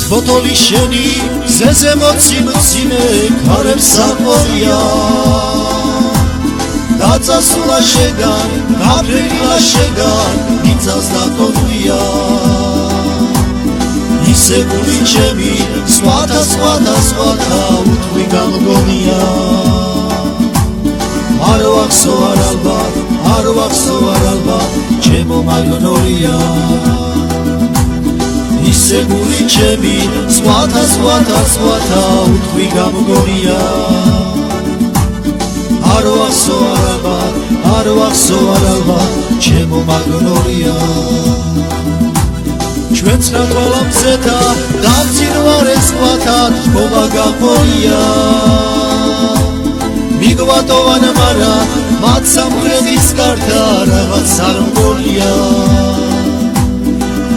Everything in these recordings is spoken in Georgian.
ბოთოლი შენი ზეზე მოციმე ქარებს საყოლია დაწასულა შეგან გაფრინილა შეგან იცას დაკონვია ისე გული ჩემი სხვათა უთვი გამგონია არ ვახსოვ არ ალბათ ჩემო მაგნოლია ისე გული ჩემი სხვათა უთვი გამგონია არ ვახსოვ ალბათ ჩემო მაგნოლია ჩვენც რა ყოლამზეთა დამძინვარე სხვათა თქობა გახონია მიგვატოვან მარა მათ სამხრეთის გარდა რაღაც არ მგონია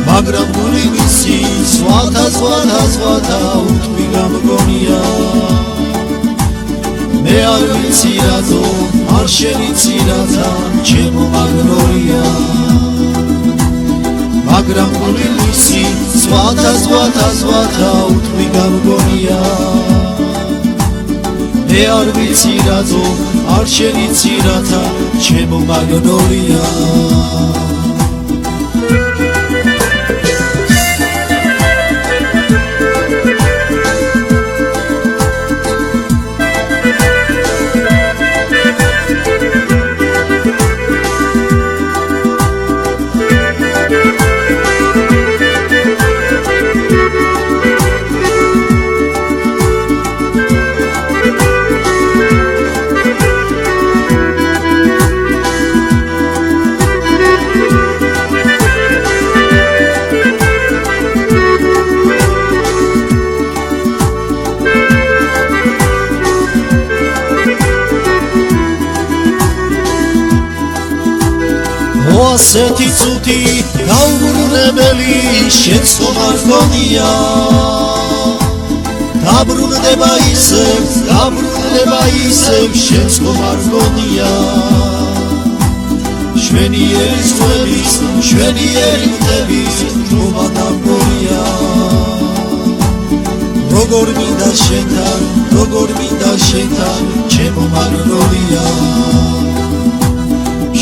მაგრამ გული მისი სხვათა უთვი გამგონია მე არ ვიცი რატო არ შევიცი რათა ჩემო მაგნოლია მაგრამ გული მისი სხვათა უთვი გამგონია მე არ ვიცი რატო არ შევიცი რათა ჩემო მაგნოლია ასეთი წუთი გაუბრუნებელი შენს ხომ არ გონია დაბრუნდება ისევ შენს ხომ არ გონია შვენიერი ზღვების შვენიერი მთების რობა დამგონია როგორ მინდა შენთან ჩემო მაგნოლია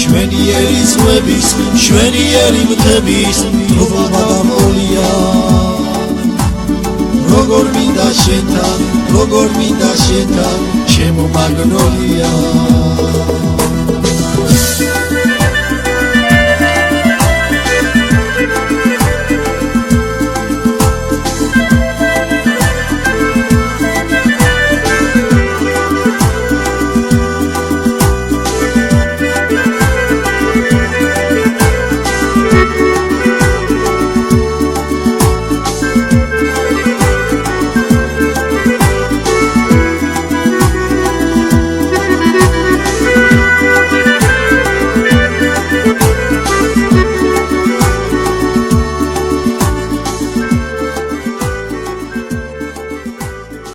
შვენიერი ზღვების შვენიერი მთების რობა დამგონია როგორ მინდა შენთან ჩემო მაგნოლია